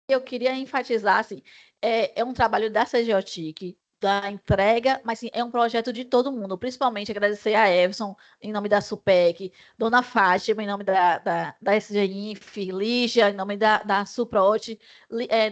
Eu queria enfatizar, assim, é um trabalho da CGOTIC, da entrega, mas sim, é um projeto de todo mundo, principalmente agradecer a Everson, em nome da SUPEC, Dona Fátima, em nome da SGINF, Lígia, em nome da SUPROT,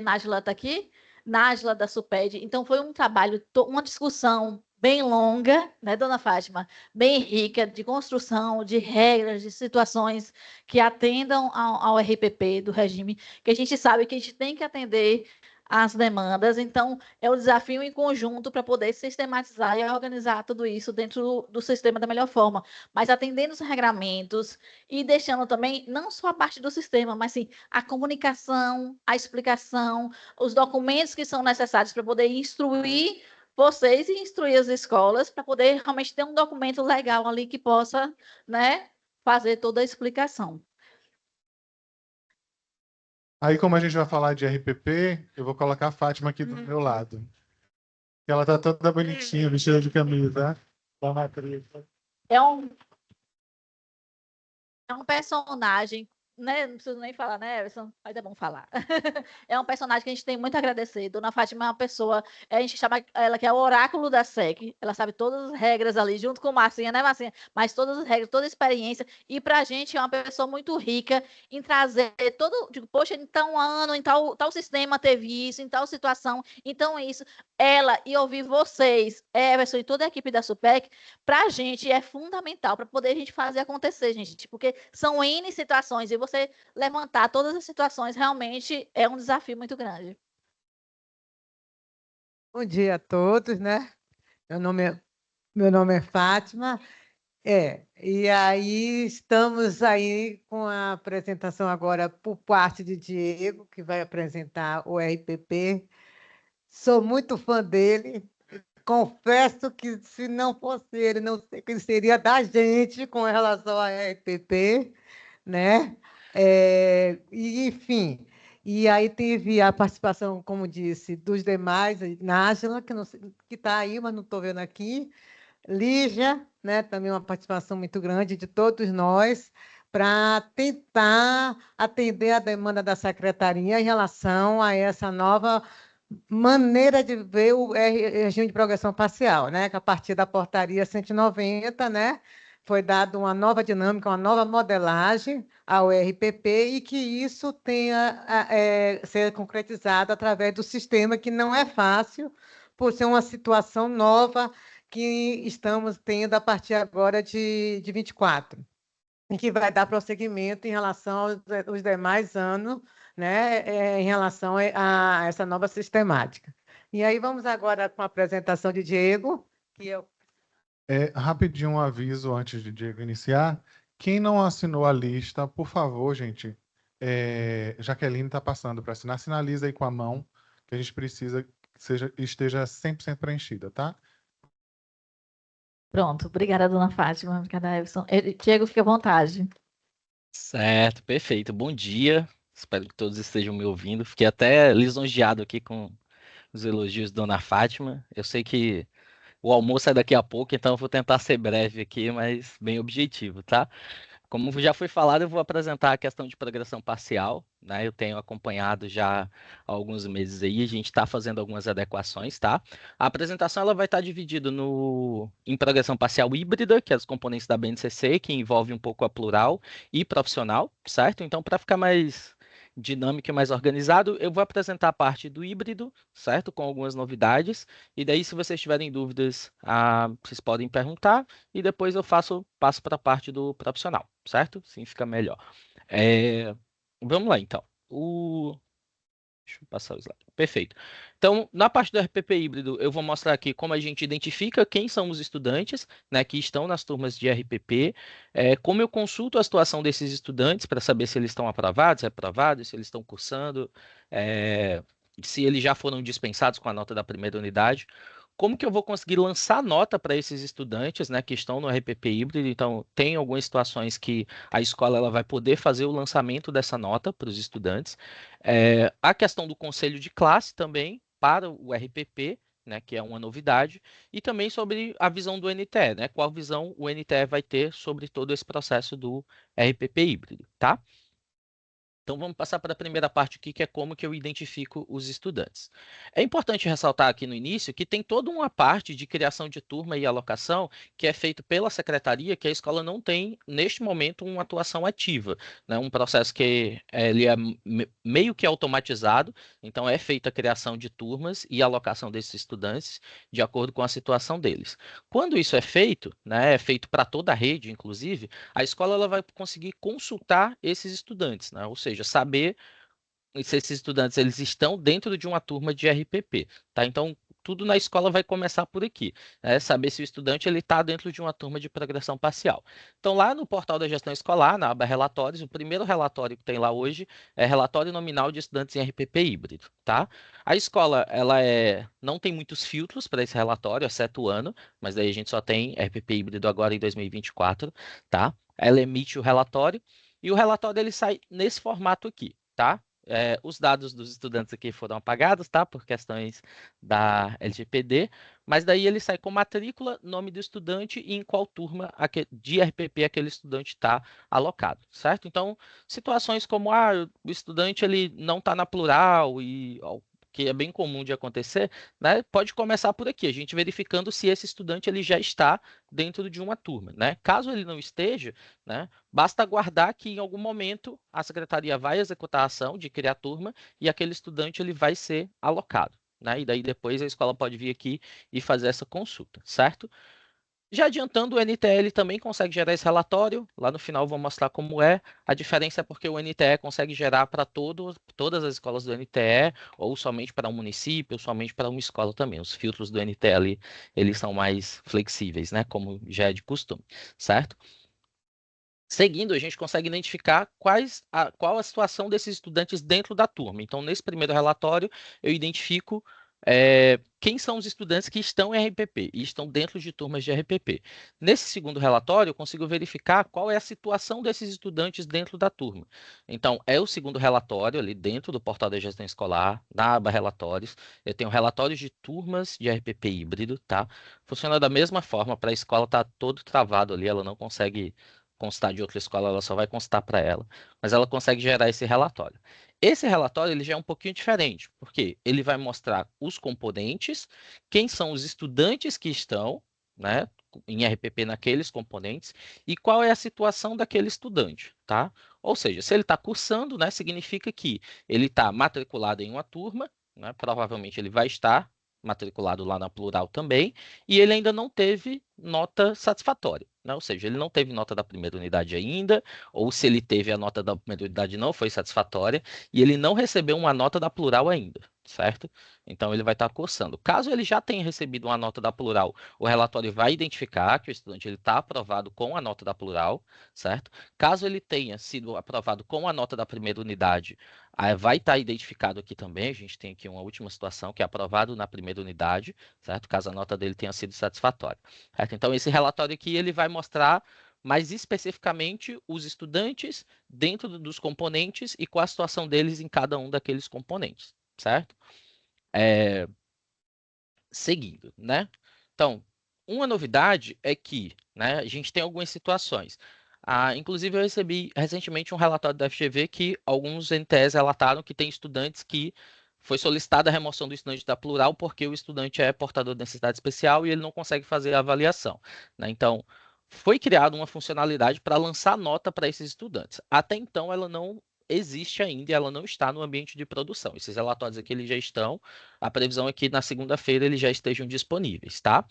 Nájila está aqui? Nájila da SUPED. Então, foi um trabalho, uma discussão bem longa, né, Dona Fátima? Bem rica, de construção, de regras, de situações que atendam ao RPP do regime, que a gente sabe que a gente tem que atender às demandas, então é o desafio em conjunto para poder sistematizar e organizar tudo isso dentro do sistema da melhor forma, mas atendendo os regramentos e deixando também não só a parte do sistema, mas sim a comunicação, a explicação, os documentos que são necessários para poder instruir vocês e instruir as escolas para poder realmente ter um documento legal ali que possa, né, fazer toda a explicação. Aí, como a gente vai falar de RPP, eu vou colocar a Fátima aqui do meu lado. Ela tá toda bonitinha, vestida de camisa da matriz. É um É um personagem, né? Não preciso nem falar, né, Everson? Mas é bom falar. É um personagem que a gente tem muito a agradecer. Dona Fátima é uma pessoa, a gente chama ela que é o oráculo da SEC. Ela sabe todas as regras ali, junto com Marcinha, né, Marcinha? Mas todas as regras, toda a experiência. E para a gente é uma pessoa muito rica em trazer todo. Digo, poxa, em tal ano, em tal sistema teve isso, em tal situação. Então, isso. Ela e ouvir vocês, Everson e toda a equipe da SUPEC, para a gente é fundamental para poder a gente fazer acontecer, gente, porque são N situações e você levantar todas as situações realmente é um desafio muito grande. Bom dia a todos, né? Meu nome é Fátima. E aí estamos aí com a apresentação agora por parte de Diego, que vai apresentar o RPP. Sou muito fã dele. Confesso que se não fosse ele, não sei o que seria da gente com relação ao RPP, né? Enfim, e aí teve a participação, como disse, dos demais, Nájila, que não que está aí, mas não estou vendo aqui, Lígia, né? Também uma participação muito grande de todos nós, para tentar atender a demanda da secretaria em relação a essa nova maneira de ver o regime de progressão parcial, né? Que a partir da portaria 190, né? Foi dada uma nova dinâmica, uma nova modelagem ao RPP e que isso tenha ser concretizado através do sistema, que não é fácil, por ser uma situação nova que estamos tendo a partir agora de 24, e que vai dar prosseguimento em relação aos demais anos, né, em relação a essa nova sistemática. E aí vamos agora com a apresentação de Diego, que eu... Rapidinho um aviso antes de Diego iniciar. Quem não assinou a lista, por favor, gente, Jaqueline está passando para assinar. Sinaliza aí com a mão que a gente precisa que esteja 100% preenchida, tá? Pronto, obrigada, Dona Fátima, obrigada, Everson. Diego, fica à vontade. Certo, perfeito. Bom dia. Espero que todos estejam me ouvindo. Fiquei até lisonjeado aqui com os elogios de Dona Fátima. Eu sei que o almoço é daqui a pouco, então eu vou tentar ser breve aqui, mas bem objetivo, tá? Como já foi falado, eu vou apresentar a questão de progressão parcial, né? Eu tenho acompanhado já há alguns meses aí, a gente está fazendo algumas adequações, tá? A apresentação ela vai estar dividida em progressão parcial híbrida, que é os componentes da BNCC, que envolve um pouco a plural e profissional, certo? Então, para ficar mais dinâmico e mais organizado, eu vou apresentar a parte do híbrido, certo? Com algumas novidades. E daí, se vocês tiverem dúvidas, vocês podem perguntar e depois eu passo para a parte do profissional, certo? Sim, fica melhor. É, Vamos lá, então. Deixa eu passar o slide. Perfeito. Então, na parte do RPP híbrido, eu vou mostrar aqui como a gente identifica quem são os estudantes, né, que estão nas turmas de RPP, como eu consulto a situação desses estudantes para saber se eles estão aprovados, reprovados, se eles estão cursando, é, se eles já foram dispensados com a nota da primeira unidade. Como que eu vou conseguir lançar nota para esses estudantes, né, que estão no RPP híbrido? Então, tem algumas situações que a escola ela vai poder fazer o lançamento dessa nota para os estudantes. A questão do conselho de classe também para o RPP, né, que é uma novidade, e também sobre a visão do NTE, né, qual visão o NTE vai ter sobre todo esse processo do RPP híbrido, tá? Então vamos passar para a primeira parte aqui, que é como que eu identifico os estudantes. É importante ressaltar aqui no início que tem toda uma parte de criação de turma e alocação que é feito pela secretaria, que a escola não tem, neste momento, uma atuação ativa, né? Um processo que ele é meio que automatizado, então é feita a criação de turmas e alocação desses estudantes de acordo com a situação deles. Quando isso é feito, né, é feito para toda a rede, inclusive, a escola ela vai conseguir consultar esses estudantes, né? Ou seja, saber se esses estudantes eles estão dentro de uma turma de RPP, tá? Então, tudo na escola vai começar por aqui, né? Saber se o estudante ele está dentro de uma turma de progressão parcial. Então, lá no portal da gestão escolar, na aba relatórios, o primeiro relatório que tem lá hoje é relatório nominal de estudantes em RPP híbrido, tá? A escola não tem muitos filtros para esse relatório, exceto o ano, mas daí a gente só tem RPP híbrido agora em 2024, tá? Ela emite o relatório e o relatório ele sai nesse formato aqui, tá? Os dados dos estudantes aqui foram apagados, tá? Por questões da LGPD, mas daí ele sai com matrícula, nome do estudante e em qual turma de RPP aquele estudante está alocado, certo? Então, situações como o estudante ele não está na plural e que é bem comum de acontecer, né? Pode começar por aqui, a gente verificando se esse estudante ele já está dentro de uma turma, né? Caso ele não esteja, né? Basta aguardar que em algum momento a secretaria vai executar a ação de criar turma e aquele estudante ele vai ser alocado, né? E daí depois a escola pode vir aqui e fazer essa consulta, certo? Já adiantando, o NTE também consegue gerar esse relatório. Lá no final vou mostrar como é. A diferença é porque o NTE consegue gerar para todas as escolas do NTE, ou somente para um município, ou somente para uma escola também. Os filtros do NTE ali, eles são mais flexíveis, né? Como já é de costume, certo? Seguindo, a gente consegue identificar qual a situação desses estudantes dentro da turma. Então, nesse primeiro relatório, eu identifico quem são os estudantes que estão em RPP e estão dentro de turmas de RPP. Nesse segundo relatório, eu consigo verificar qual é a situação desses estudantes dentro da turma. Então, é o segundo relatório ali dentro do portal da gestão escolar, na aba relatórios. Eu tenho relatórios de turmas de RPP híbrido, tá? Funciona da mesma forma, para a escola estar todo travado ali, ela não consegue constar de outra escola, ela só vai constar para ela, mas ela consegue gerar esse relatório. Esse relatório ele já é um pouquinho diferente, porque ele vai mostrar os componentes, quem são os estudantes que estão, né, em RPP naqueles componentes e qual é a situação daquele estudante, tá? Ou seja, se ele está cursando, né, significa que ele está matriculado em uma turma, né, provavelmente ele vai estar matriculado lá na plural também, e ele ainda não teve nota satisfatória, né? Ou seja, ele não teve nota da primeira unidade ainda, ou se ele teve a nota da primeira unidade não foi satisfatória, e ele não recebeu uma nota da plural ainda, certo? Então ele vai estar cursando. Caso ele já tenha recebido uma nota da plural, o relatório vai identificar que o estudante está aprovado com a nota da plural, certo? Caso ele tenha sido aprovado com a nota da primeira unidade, vai estar identificado aqui também, a gente tem aqui uma última situação, que é aprovado na primeira unidade, certo? Caso a nota dele tenha sido satisfatória. Certo? Então, esse relatório aqui, ele vai mostrar mais especificamente os estudantes dentro dos componentes e qual a situação deles em cada um daqueles componentes, certo? Seguindo, né? Então, uma novidade é que, né, a gente tem algumas situações. Inclusive, eu recebi recentemente um relatório da FGV que alguns NTEs relataram que tem estudantes que foi solicitada a remoção do estudante da plural porque o estudante é portador de necessidade especial e ele não consegue fazer a avaliação, né? Então, foi criada uma funcionalidade para lançar nota para esses estudantes. Até então, ela não existe ainda e ela não está no ambiente de produção. Esses relatórios aqui eles já estão. A previsão é que na segunda-feira eles já estejam disponíveis, tá?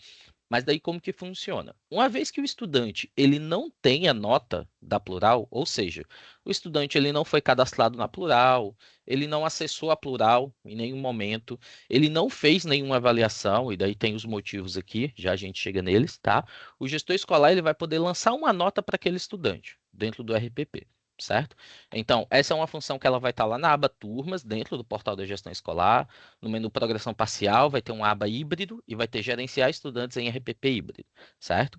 Mas daí como que funciona? Uma vez que o estudante ele não tem a nota da plural, ou seja, o estudante ele não foi cadastrado na plural, ele não acessou a plural em nenhum momento, ele não fez nenhuma avaliação, e daí tem os motivos aqui, já a gente chega neles, tá? O gestor escolar ele vai poder lançar uma nota para aquele estudante dentro do RPP. Certo? Então, essa é uma função que ela vai estar lá na aba Turmas, dentro do portal da gestão escolar. No menu Progressão Parcial, vai ter uma aba Híbrido e vai ter Gerenciar Estudantes em RPP Híbrido, certo?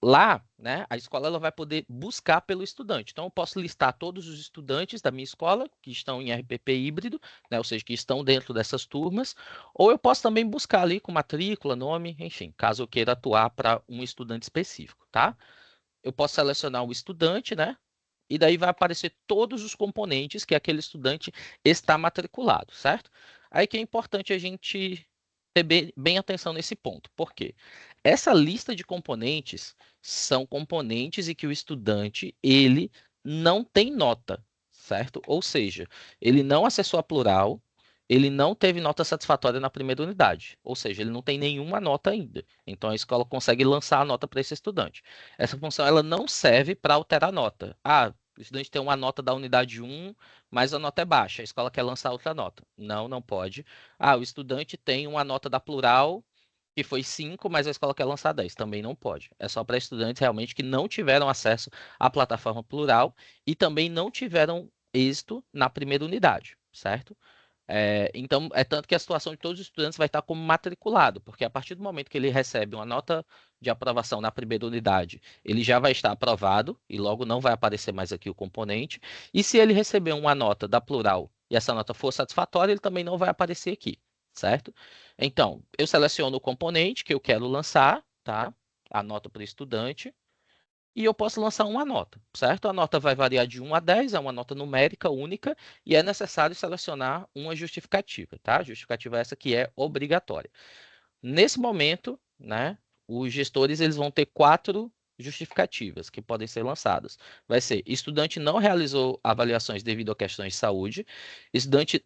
Lá, né, a escola ela vai poder buscar pelo estudante. Então, eu posso listar todos os estudantes da minha escola que estão em RPP híbrido, né, ou seja, que estão dentro dessas turmas, ou eu posso também buscar ali com matrícula, nome, enfim, caso eu queira atuar para um estudante específico, tá? Eu posso selecionar o estudante, né? e daí vai aparecer todos os componentes que aquele estudante está matriculado, certo? Aí que é importante a gente ter bem atenção nesse ponto. Por quê? Essa lista de componentes são componentes em que o estudante, ele não tem nota, certo? Ou seja, ele não acessou a plural, ele não teve nota satisfatória na primeira unidade, ou seja, ele não tem nenhuma nota ainda. Então a escola consegue lançar a nota para esse estudante. Essa função ela não serve para alterar a nota. Ah, o estudante tem uma nota da unidade 1, mas a nota é baixa, a escola quer lançar outra nota. Não, não pode. Ah, o estudante tem uma nota da plural que foi 5, mas a escola quer lançar 10. Também não pode. É só para estudantes realmente que não tiveram acesso à plataforma plural e também não tiveram êxito na primeira unidade, certo? Então, é tanto que a situação de todos os estudantes vai estar como matriculado, porque a partir do momento que ele recebe uma nota de aprovação na primeira unidade, ele já vai estar aprovado e logo não vai aparecer mais aqui o componente. E se ele receber uma nota da plural e essa nota for satisfatória, ele também não vai aparecer aqui, certo? Então, eu seleciono o componente que eu quero lançar, tá? A nota para o estudante. E eu posso lançar uma nota, certo? A nota vai variar de 1 a 10, é uma nota numérica única, e é necessário selecionar uma justificativa, tá? A justificativa é essa que é obrigatória. Nesse momento, né, os gestores eles vão ter 4 justificativas que podem ser lançadas. Vai ser: estudante não realizou avaliações devido a questões de saúde, estudante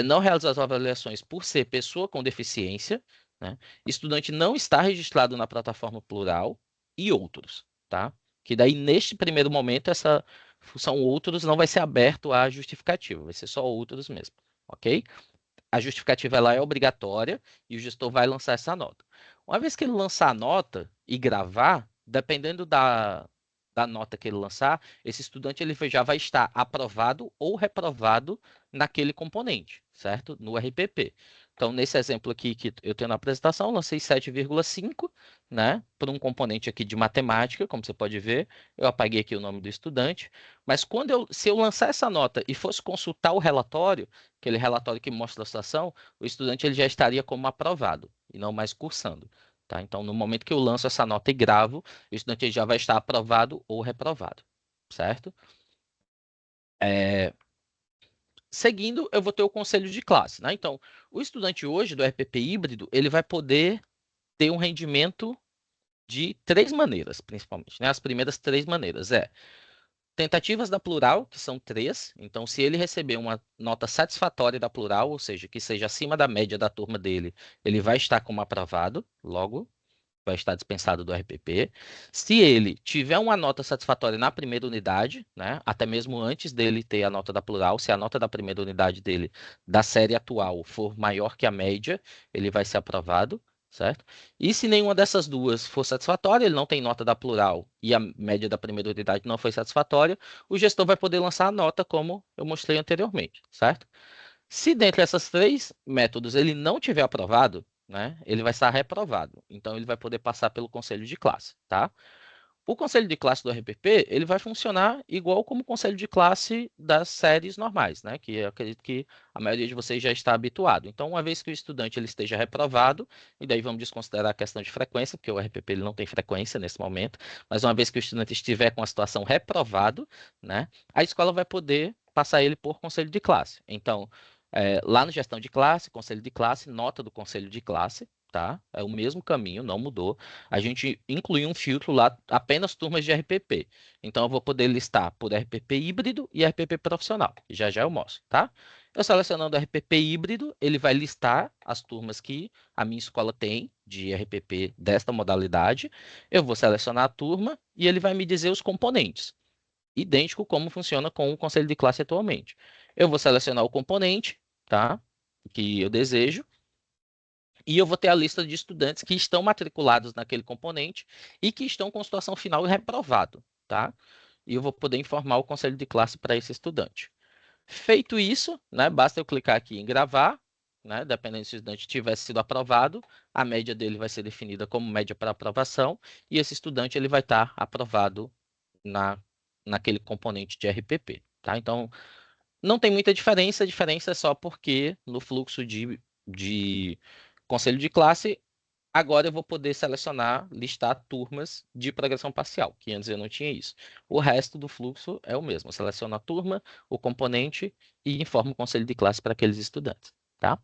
não realizou as avaliações por ser pessoa com deficiência, né? Estudante não está registrado na plataforma plural e outros, tá? Que daí, neste primeiro momento, essa função outros não vai ser aberto à justificativa, vai ser só outros mesmo, ok? A justificativa ela é obrigatória e o gestor vai lançar essa nota. Uma vez que ele lançar a nota e gravar, dependendo da nota que ele lançar, esse estudante ele já vai estar aprovado ou reprovado naquele componente, certo? No RPP. Então, nesse exemplo aqui que eu tenho na apresentação, lancei 7,5, né? Por um componente aqui de matemática, como você pode ver. Eu apaguei aqui o nome do estudante. Mas se eu lançar essa nota e fosse consultar o relatório, aquele relatório que mostra a situação, o estudante ele já estaria como aprovado e não mais cursando. Tá? Então, no momento que eu lanço essa nota e gravo, o estudante já vai estar aprovado ou reprovado, certo? Seguindo, eu vou ter o conselho de classe, né? Então, o estudante hoje do RPP híbrido, ele vai poder ter um rendimento de 3 maneiras, principalmente, né? As primeiras 3 maneiras tentativas da plural, que são 3. Então, se ele receber uma nota satisfatória da plural, ou seja, que seja acima da média da turma dele, ele vai estar como aprovado, logo vai estar dispensado do RPP. Se ele tiver uma nota satisfatória na primeira unidade, né, até mesmo antes dele ter a nota da plural, se a nota da primeira unidade dele, da série atual, for maior que a média, ele vai ser aprovado, certo? E se nenhuma dessas duas for satisfatória, ele não tem nota da plural e a média da primeira unidade não foi satisfatória, o gestor vai poder lançar a nota como eu mostrei anteriormente, certo? Se dentre essas 3 métodos ele não tiver aprovado, né, ele vai estar reprovado. Então, ele vai poder passar pelo conselho de classe, tá? O conselho de classe do RPP, ele vai funcionar igual como o conselho de classe das séries normais, né? Que eu acredito que a maioria de vocês já está habituado. Então, uma vez que o estudante ele esteja reprovado, e daí vamos desconsiderar a questão de frequência, porque o RPP ele não tem frequência nesse momento, mas uma vez que o estudante estiver com a situação reprovado, né? A escola vai poder passar ele por conselho de classe. Então, lá no gestão de classe, conselho de classe, nota do conselho de classe, tá? É o mesmo caminho, não mudou. A gente incluiu um filtro lá, apenas turmas de RPP. Então, eu vou poder listar por RPP híbrido e RPP profissional. Já já eu mostro, tá? Eu selecionando RPP híbrido, ele vai listar as turmas que a minha escola tem de RPP desta modalidade. Eu vou selecionar a turma e ele vai me dizer os componentes. Idêntico como funciona com o conselho de classe atualmente. Eu vou selecionar o componente, tá? Que eu desejo. E eu vou ter a lista de estudantes que estão matriculados naquele componente e que estão com situação final reprovado, tá? E eu vou poder informar o conselho de classe para esse estudante. Feito isso, né, basta eu clicar aqui em gravar, né, dependendo se o estudante tivesse sido aprovado, a média dele vai ser definida como média para aprovação e esse estudante ele vai estar aprovado naquele componente de RPP, tá? Então, não tem muita diferença, a diferença é só porque no fluxo de conselho de classe, agora eu vou poder selecionar, listar turmas de progressão parcial, que antes eu não tinha isso. O resto do fluxo é o mesmo. Eu seleciono a turma, o componente e informo o conselho de classe para aqueles estudantes, tá?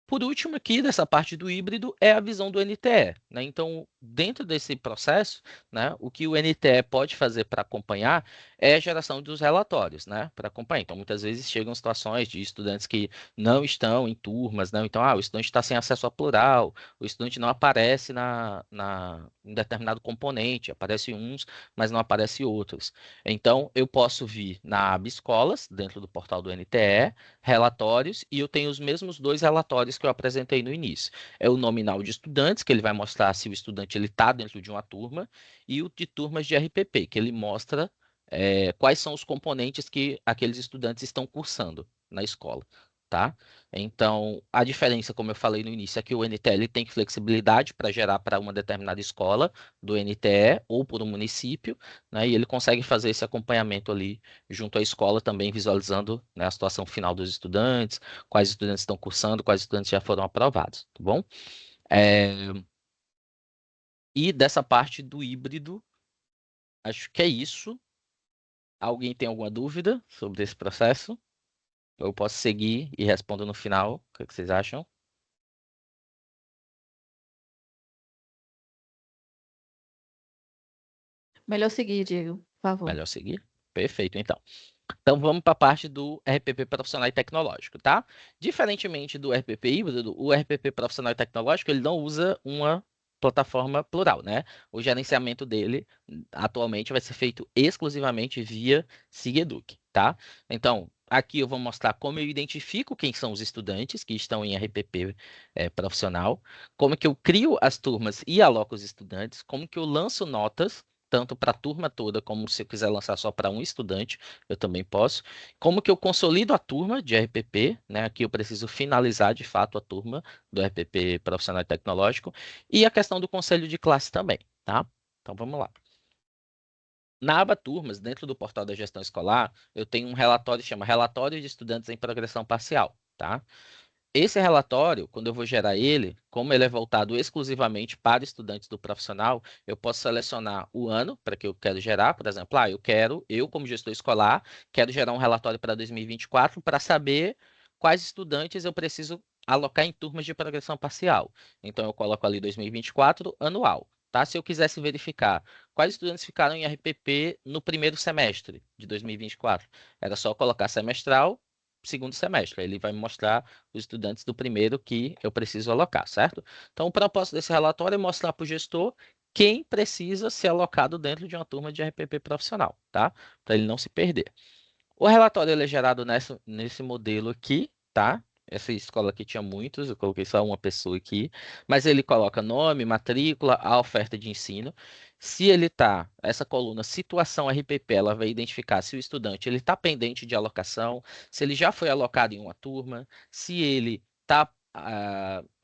Por último, aqui dessa parte do híbrido é a visão do NTE, né? Então, dentro desse processo, né, o que o NTE pode fazer para acompanhar é a geração dos relatórios, né, para acompanhar. Então, muitas vezes chegam situações de estudantes que não estão em turmas, né? Então, o estudante está sem acesso a plural, o estudante não aparece em determinado componente, aparece uns, mas não aparece outros. Então, eu posso vir na aba Escolas, dentro do portal do NTE, relatórios, e eu tenho os mesmos dois relatórios que eu apresentei no início. É o nominal de estudantes, que ele vai mostrar se o estudante está dentro de uma turma, e o de turmas de RPP, que ele mostra quais são os componentes que aqueles estudantes estão cursando na escola. Tá? Então, a diferença, como eu falei no início, é que o NTE tem flexibilidade para gerar para uma determinada escola do NTE ou por um município, né? E ele consegue fazer esse acompanhamento ali junto à escola também, visualizando, né, a situação final dos estudantes, quais estudantes estão cursando, quais estudantes já foram aprovados, tá bom? E dessa parte do híbrido, acho que é isso. Alguém tem alguma dúvida sobre esse processo? Eu posso seguir e respondo no final. O que vocês acham? Melhor seguir, Diego, por favor. Melhor seguir? Perfeito, então. Então vamos para a parte do RPP profissional e tecnológico, tá? Diferentemente do RPP híbrido, o RPP profissional e tecnológico ele não usa uma plataforma plural, né? O gerenciamento dele atualmente vai ser feito exclusivamente via SIGEDUC, tá? Então, aqui eu vou mostrar como eu identifico quem são os estudantes que estão em RPP profissional, como que eu crio as turmas e aloco os estudantes, como que eu lanço notas tanto para a turma toda, como se eu quiser lançar só para um estudante, eu também posso. Como que eu consolido a turma de RPP, né? Aqui eu preciso finalizar de fato a turma do RPP profissional e tecnológico. E a questão do conselho de classe também, tá? Então vamos lá. Na aba Turmas, dentro do portal da gestão escolar, eu tenho um relatório que chama Relatório de Estudantes em Progressão Parcial, tá? Esse relatório, quando eu vou gerar ele, como ele é voltado exclusivamente para estudantes do profissional, eu posso selecionar o ano para que eu quero gerar, por exemplo, eu como gestor escolar, quero gerar um relatório para 2024 para saber quais estudantes eu preciso alocar em turmas de progressão parcial. Então eu coloco ali 2024 anual. Tá? Se eu quisesse verificar quais estudantes ficaram em RPP no primeiro semestre de 2024, era só colocar semestral, segundo semestre. Ele vai me mostrar os estudantes do primeiro que eu preciso alocar, certo? Então, o propósito desse relatório é mostrar para o gestor quem precisa ser alocado dentro de uma turma de RPP profissional, tá? Para ele não se perder. O relatório ele é gerado nesse modelo aqui, tá? Essa escola aqui tinha muitos, eu coloquei só uma pessoa aqui, mas ele coloca nome, matrícula, a oferta de ensino. Se ele tá, essa coluna situação RPP, ela vai identificar se o estudante ele está pendente de alocação, se ele já foi alocado em uma turma, se ele está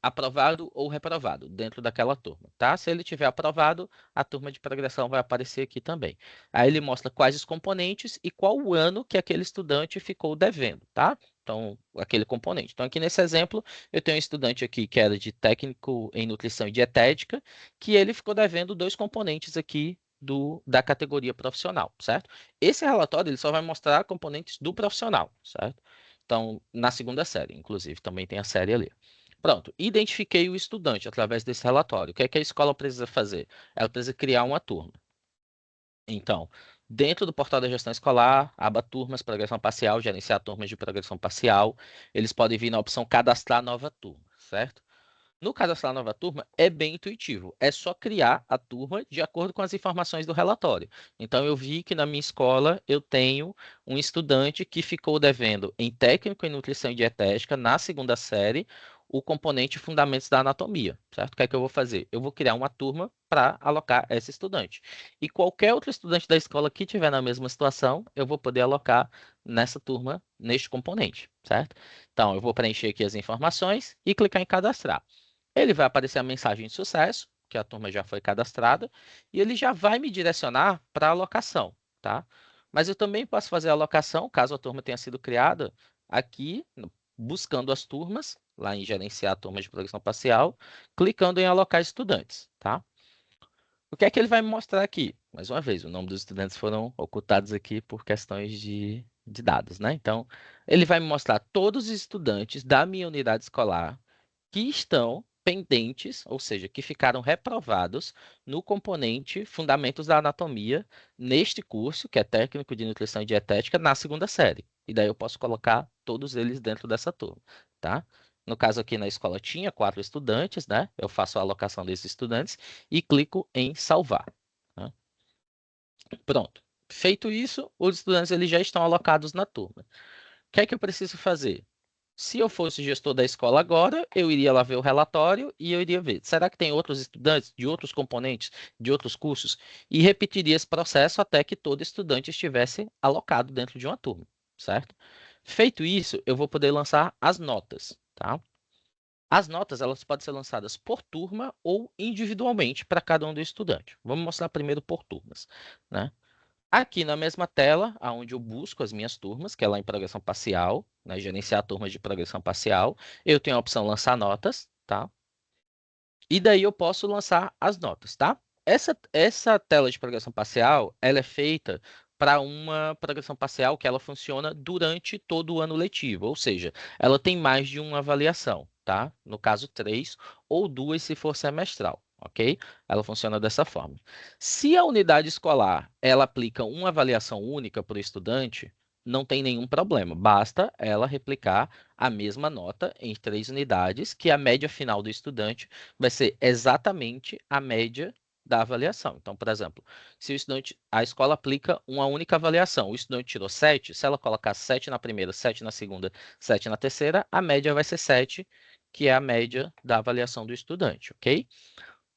aprovado ou reprovado dentro daquela turma, tá? Se ele tiver aprovado, a turma de progressão vai aparecer aqui também. Aí ele mostra quais os componentes e qual o ano que aquele estudante ficou devendo, tá? Então, aquele componente. Então, aqui nesse exemplo, eu tenho um estudante aqui que era de técnico em nutrição e dietética, que ele ficou devendo dois componentes aqui da categoria profissional, certo? Esse relatório ele só vai mostrar componentes do profissional, certo? Então, na segunda série, inclusive, também tem a série ali. Pronto, identifiquei o estudante através desse relatório. O que é que a escola precisa fazer? Ela precisa criar uma turma. Então, dentro do portal da gestão escolar, aba turmas, progressão parcial, gerenciar turmas de progressão parcial, eles podem vir na opção cadastrar nova turma, certo? No cadastrar nova turma, é bem intuitivo. É só criar a turma de acordo com as informações do relatório. Então, eu vi que na minha escola eu tenho um estudante que ficou devendo em técnico em nutrição e dietética, na segunda série, o componente fundamentos da anatomia, certo? O que é que eu vou fazer? Eu vou criar uma turma para alocar esse estudante. E qualquer outro estudante da escola que tiver na mesma situação, eu vou poder alocar nessa turma, neste componente, certo? Então, eu vou preencher aqui as informações e clicar em cadastrar. Ele vai aparecer a mensagem de sucesso, que a turma já foi cadastrada, e ele já vai me direcionar para a alocação, tá? Mas eu também posso fazer a alocação, caso a turma tenha sido criada, aqui buscando as turmas, lá em gerenciar turmas de progressão parcial, clicando em alocar estudantes, tá? O que é que ele vai me mostrar aqui? Mais uma vez, o nome dos estudantes foram ocultados aqui por questões de dados, né? Então, ele vai me mostrar todos os estudantes da minha unidade escolar que estão pendentes, ou seja, que ficaram reprovados no componente Fundamentos da Anatomia, neste curso, que é Técnico de Nutrição e Dietética, na segunda série. E daí eu posso colocar todos eles dentro dessa turma, tá? No caso aqui na escola tinha 4 estudantes, né? Eu faço a alocação desses estudantes e clico em salvar, tá? Pronto. Feito isso, os estudantes eles já estão alocados na turma. O que é que eu preciso fazer? Se eu fosse gestor da escola agora, eu iria lá ver o relatório e eu iria ver, será que tem outros estudantes de outros componentes, de outros cursos? E repetiria esse processo até que todo estudante estivesse alocado dentro de uma turma, certo? Feito isso, eu vou poder lançar as notas, tá? As notas, elas podem ser lançadas por turma ou individualmente para cada um do estudante. Vamos mostrar primeiro por turmas, né? Aqui na mesma tela, onde eu busco as minhas turmas, que é lá em progressão parcial, né, gerenciar turmas de progressão parcial, eu tenho a opção lançar notas, tá? E daí eu posso lançar as notas, tá? Essa tela de progressão parcial, ela é feita para uma progressão parcial que ela funciona durante todo o ano letivo, ou seja, ela tem mais de uma avaliação, tá? No caso, 3 ou 2 se for semestral, ok? Ela funciona dessa forma. Se a unidade escolar ela aplica uma avaliação única para o estudante, não tem nenhum problema, basta ela replicar a mesma nota em 3 unidades, que a média final do estudante vai ser exatamente a média da avaliação. Então, por exemplo, se o estudante, a escola aplica uma única avaliação, o estudante tirou 7, se ela colocar 7 na primeira, 7 na segunda, 7 na terceira, a média vai ser 7, que é a média da avaliação do estudante, ok?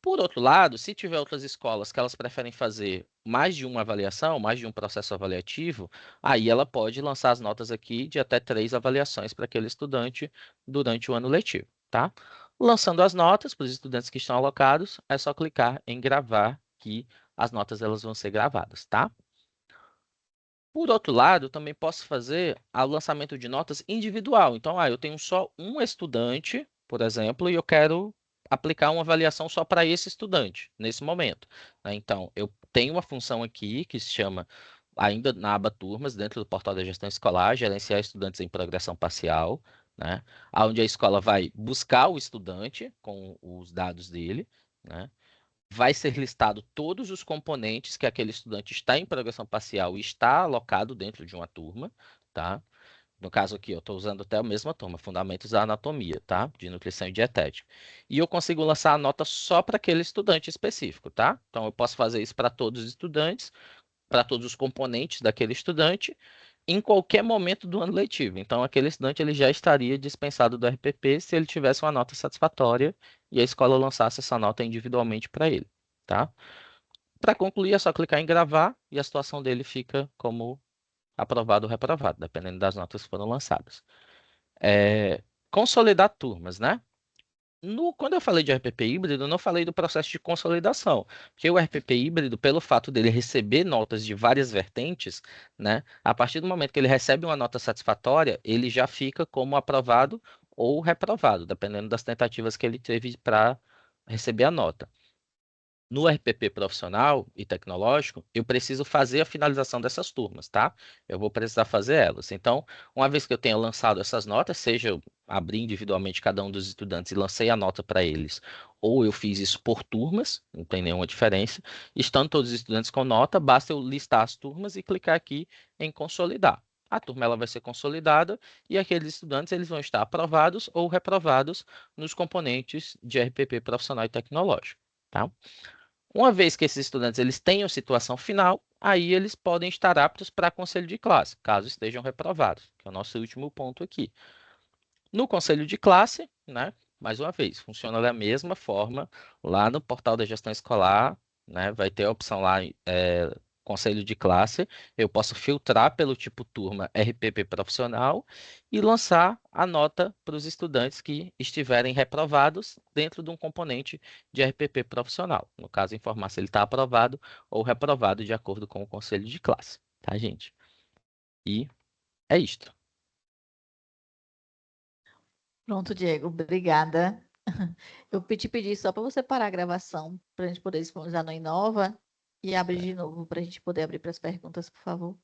Por outro lado, se tiver outras escolas que elas preferem fazer mais de uma avaliação, mais de um processo avaliativo, aí ela pode lançar as notas aqui de até 3 avaliações para aquele estudante durante o ano letivo, tá? Lançando as notas para os estudantes que estão alocados, é só clicar em gravar que as notas elas vão ser gravadas, tá? Por outro lado, eu também posso fazer o lançamento de notas individual. Então, eu tenho só um estudante, por exemplo, e eu quero aplicar uma avaliação só para esse estudante, nesse momento, né? Então, eu tenho uma função aqui que se chama, ainda na aba Turmas, dentro do portal da gestão escolar, gerenciar estudantes em progressão parcial, né? Onde a escola vai buscar o estudante com os dados dele, né? Vai ser listado todos os componentes que aquele estudante está em progressão parcial e está alocado dentro de uma turma, tá? No caso aqui, eu estou usando até a mesma turma, Fundamentos da Anatomia, tá? De Nutrição e Dietética. E eu consigo lançar a nota só para aquele estudante específico, tá? Então, eu posso fazer isso para todos os estudantes, para todos os componentes daquele estudante, em qualquer momento do ano letivo. Então, aquele estudante ele já estaria dispensado do RPP se ele tivesse uma nota satisfatória e a escola lançasse essa nota individualmente para ele, tá? Para concluir, é só clicar em gravar e a situação dele fica como aprovado ou reprovado, dependendo das notas que foram lançadas. Consolidar turmas, né? Quando eu falei de RPP híbrido, eu não falei do processo de consolidação, porque o RPP híbrido, pelo fato dele receber notas de várias vertentes, né, a partir do momento que ele recebe uma nota satisfatória, ele já fica como aprovado ou reprovado, dependendo das tentativas que ele teve para receber a nota. No RPP profissional e tecnológico, eu preciso fazer a finalização dessas turmas, tá? Eu vou precisar fazer elas. Então, uma vez que eu tenha lançado essas notas, seja eu abri individualmente cada um dos estudantes e lancei a nota para eles, ou eu fiz isso por turmas, não tem nenhuma diferença. Estando todos os estudantes com nota, basta eu listar as turmas e clicar aqui em consolidar. A turma ela vai ser consolidada e aqueles estudantes eles vão estar aprovados ou reprovados nos componentes de RPP profissional e tecnológico, tá? Uma vez que esses estudantes eles tenham situação final, aí eles podem estar aptos para conselho de classe, caso estejam reprovados, que é o nosso último ponto aqui. No conselho de classe, né, mais uma vez, funciona da mesma forma lá no portal da gestão escolar, né, vai ter a opção lá, conselho de classe, eu posso filtrar pelo tipo turma RPP profissional e lançar a nota para os estudantes que estiverem reprovados dentro de um componente de RPP profissional. No caso, informar se ele está aprovado ou reprovado de acordo com o conselho de classe, tá, gente? E é isto. Pronto, Diego, obrigada. Eu pedi só para você parar a gravação, para a gente poder disponibilizar no Inova e abrir de novo, para a gente poder abrir para as perguntas, por favor.